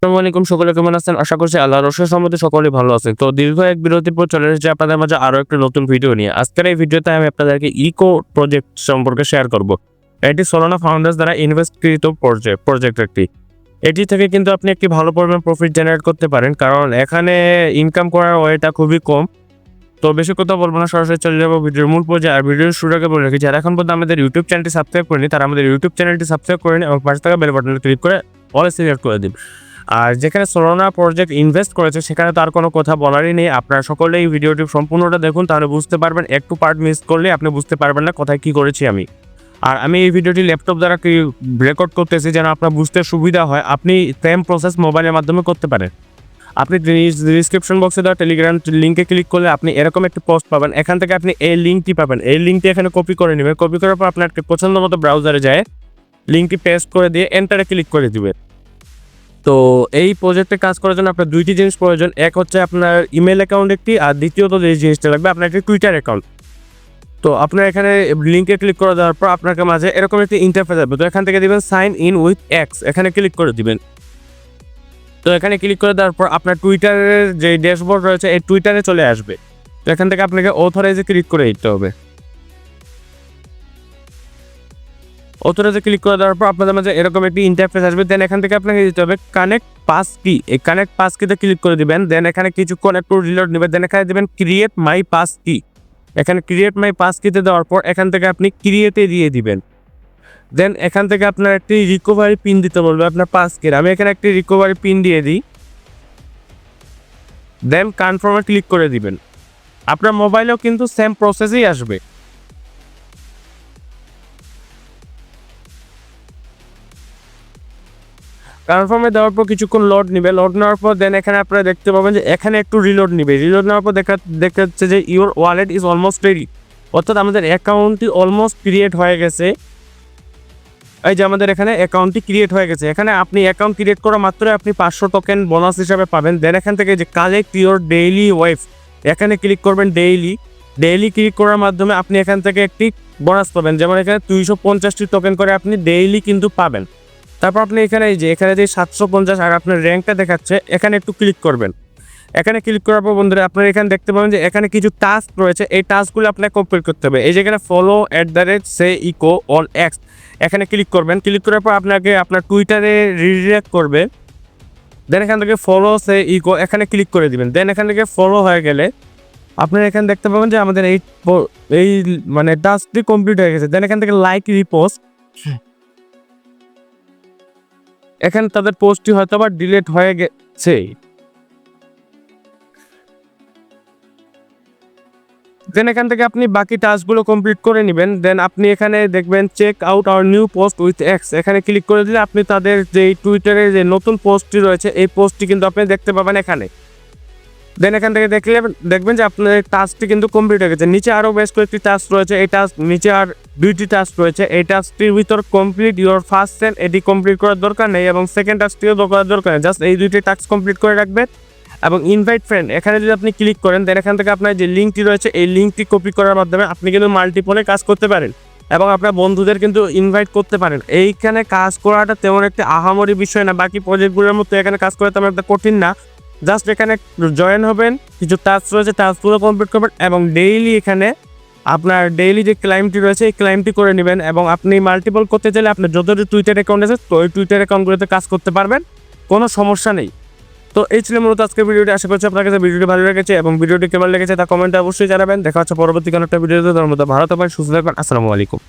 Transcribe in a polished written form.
আসসালামু আলাইকুম, সকলে কেমন আছেন? আশা করছি আল্লাহর অশেষ রহমতে সকলেই ভালো আছেন। তো দীর্ঘ এক বিরতির পর চলে এসেছি আপনাদের মাঝে আরো একটা নতুন ভিডিও নিয়ে। আজকের এই ভিডিওতে আমি আপনাদেরকে ইকো প্রজেক্ট সম্পর্কে শেয়ার করব। এটি সোলানা ফাউন্ডার্স দ্বারা ইনভেস্টকৃত প্রজেক্ট একটি। এটি থেকে কিন্তু আপনি একটি ভালো পরিমাণ প্রফিট জেনারেট করতে পারেন, কারণ এখানে ইনকাম করার ওয়েটা খুবই কম। তো বেশি কথা বলবো না, সরাসরি চলে যাবো ভিডিওর মূল পর্যায়ে। আর ভিডিওর শুরু আগে বলে রাখি, যারা এখন পর্যন্ত আমাদের ইউটিউব চ্যানেলটি সাবস্ক্রাইব করেনি তারা আমাদের ইউটিউব চ্যানেলটি সাবস্ক্রাইব করে নিন এবং পাশে থাকা বেল বাটনে ক্লিক করে অল সিলেক্ট করে দিন। আর যেখানে সোলানা প্রজেক্ট ইনভেস্ট করেছে সেখানে তার কোনো কথা বলারই নেই। আপনারা সকলে এই ভিডিওটি সম্পূর্ণটা দেখুন, তাহলে বুঝতে পারবেন। একটু পার্ট মিস করলে আপনি বুঝতে পারবেন না কোথায় কী করেছি আমি। আর আমি এই ভিডিওটি ল্যাপটপ দ্বারা রেকর্ড করতেছি যেন আপনার বুঝতে সুবিধা হয়। আপনি সেম প্রসেস মোবাইলের মাধ্যমে করতে পারেন। আপনি ডিসক্রিপশন বক্সে দেওয়া টেলিগ্রাম লিঙ্কে ক্লিক করলে আপনি এরকম একটি পোস্ট পাবেন। এখান থেকে আপনি এই লিঙ্কটি পাবেন। এই লিঙ্কটি এখানে কপি করে নেবেন। কপি করার পর আপনার পছন্দ মতো ব্রাউজারে যায় লিঙ্কটি পেস্ট করে দিয়ে এন্টারে ক্লিক করে দিবেন। তো এই প্রজেক্টে কাজ করার জন্য আপনার দুইটি জিনিস প্রয়োজন। এক হচ্ছে আপনার ইমেল অ্যাকাউন্ট একটি, আর দ্বিতীয়ত যে জিনিসটা লাগবে আপনার একটি টুইটার অ্যাকাউন্ট। তো আপনার এখানে লিঙ্কে ক্লিক করে দেওয়ার পর আপনাকে মাঝে এরকম একটি ইন্টারফেস আসবে। তো এখান থেকে দিবেন সাইন ইন উইথ এক্স, এখানে ক্লিক করে দিবেন। তো এখানে ক্লিক করে দেওয়ার পর আপনার টুইটারের যে ড্যাশবোর্ড রয়েছে এই টুইটারে চলে আসবে। তো এখান থেকে আপনাকে অথরাইজে ক্লিক করে দিতে হবে। অথরাইজে ক্লিক করে দেওয়ার পর আপনাদের মাঝে এরকম একটি ইন্টারফেস আসবে। দেন এখান থেকে আপনাকে দিতে হবে কানেক্ট পাস কি। এই কানেক্ট পাস কিতে ক্লিক করে দিবেন। দেন এখানে কিছুক্ষণ একটু রিলোড নেবেন। দেন এখানে দিবেন ক্রিয়েট মাই পাস কি। এখানে ক্রিয়েট মাই পাস কিতে দেওয়ার পর এখান থেকে আপনি ক্রিয়েটে দিয়ে দিবেন। দেন এখান থেকে আপনার একটি রিকভারি পিন দিতে বলবে আপনার পাস কির। আমি এখানে একটি রিকভারি পিন দিয়ে দিই। দেন কনফার্মে ক্লিক করে দিবেন। আপনার মোবাইলেও কিন্তু সেম প্রসেসেই আসবে। কনফার্মে দেওয়ার পর কিছুক্ষণ লোড নেবে। লোড নেওয়ার পর দেন এখানে আপনারা দেখতে পাবেন যে এখানে একটু রিলোড নেবে। রিলোড নেওয়ার পর দেখা যাচ্ছে যে your wallet is almost ready, অর্থাৎ আমাদের অ্যাকাউন্টটি অলমোস্ট ক্রিয়েট হয়ে গেছে। এই যে আমাদের এখানে অ্যাকাউন্টটি ক্রিয়েট হয়ে গেছে। এখানে আপনি অ্যাকাউন্ট ক্রিয়েট করা মাত্রই আপনি 500 টোকেন বোনাস হিসাবে পাবেন। দেন এখান থেকে যে কালেক্ট ইউর ডেইলি ওয়েভ, এখানে ক্লিক করবেন। ডেইলি ক্লিক করার মাধ্যমে আপনি এখান থেকে একটি বোনাস পাবেন। যেমন এখানে 250টি টোকেন করে আপনি ডেইলি কিন্তু পাবেন। তারপর আপনি এখানে যে 750 আর আপনার র্যাঙ্কটা দেখাচ্ছে এখানে একটু ক্লিক করবেন। এখানে ক্লিক করার পর বন্ধুরা আপনারা এখানে দেখতে পাবেন যে এখানে কিছু টাস্ক রয়েছে। এই টাস্কগুলো আপনাকে কমপ্লিট করতে হবে। এই যেখানে ফলো @সে ইকো অন এক্স, এখানে ক্লিক করবেন। ক্লিক করার পর আপনাকে আপনার টুইটারে রিডিরেক্ট করবে। দেন এখান থেকে ফলো সে ইকো এখানে ক্লিক করে দিবেন। দেন এখান থেকে ফলো হয়ে গেলে আপনারা এখানে দেখতে পাবেন যে আমাদের এই মানে টাস্কটি কমপ্লিট হয়ে গেছে। দেন এখান থেকে লাইক রিপোস্ট, এখানে তাদের পোস্টটি হয়তো আবার ডিলিট হয়ে গেছে। দেন এখান থেকে আপনি বাকি টাস্কগুলো কমপ্লিট করে নেবেন। দেন আপনি এখানে দেখবেন check out our new post with X, এখানে ক্লিক করে দিলে আপনি তাদের যে টুইটারে যে নতুন পোস্টটি রয়েছে এই পোস্টটি কিন্তু আপনি দেখতে পাবেন এখানে। দেন এখান থেকে দেখবেন যে আপনার টাস্কটি কিন্তু কমপ্লিট হয়ে গেছে। নিচে আরও বেশ কয়েকটি টাস্ক রয়েছে। এই টাস্ক নিচে আর দুইটি টাস্ক রয়েছে। এই টাস্কটির ভিতর কমপ্লিট ইউর ফার্স্ট সেন্ড, এটি কমপ্লিট করার দরকার নেই এবং সেকেন্ড টাস্কটিও করার দরকার নেই। জাস্ট এই দুইটি টাস্ক কমপ্লিট করে রাখবেন এবং ইনভাইট ফ্রেন্ড এখানে যদি আপনি ক্লিক করেন দেন এখান থেকে আপনার যে লিঙ্কটি রয়েছে এই লিঙ্কটি কপি করার মাধ্যমে আপনি কিন্তু মাল্টিপলে কাজ করতে পারেন এবং আপনার বন্ধুদের কিন্তু ইনভাইট করতে পারেন। এইখানে কাজ করাটা তেমন একটা আহামরি বিষয় না। বাকি প্রজেক্টগুলোর মতো এখানে কাজ করা তেমন একটা কঠিন না। জাস্ট এখানে জয়েন হবেন, কিছু টাস্ক রয়েছে টাস্কগুলো কমপ্লিট করবেন এবং ডেইলি এখানে আপনার ডেইলি যে ক্লাইমটি রয়েছে এই ক্লাইমটি করে নেবেন এবং আপনি মাল্টিপল করতে চাইলে আপনার যতটি টুইটার অ্যাকাউন্ট আছে তো ওই টুইটার অ্যাকাউন্টগুলোতে কাজ করতে পারবেন, কোনো সমস্যা নেই। তো এই ছিল মূলত আজকের ভিডিওটি। আশা করছি আপনার কাছে ভিডিওটি ভালো লেগেছে এবং ভিডিওটি কেমন লেগেছে তা কমেন্টে অবশ্যই জানাবেন। দেখা হচ্ছে পরবর্তী কোনো একটা ভিডিওতে। ভালো থাকবেন, সুস্থ থাকবেন। আসসালামু আলাইকুম।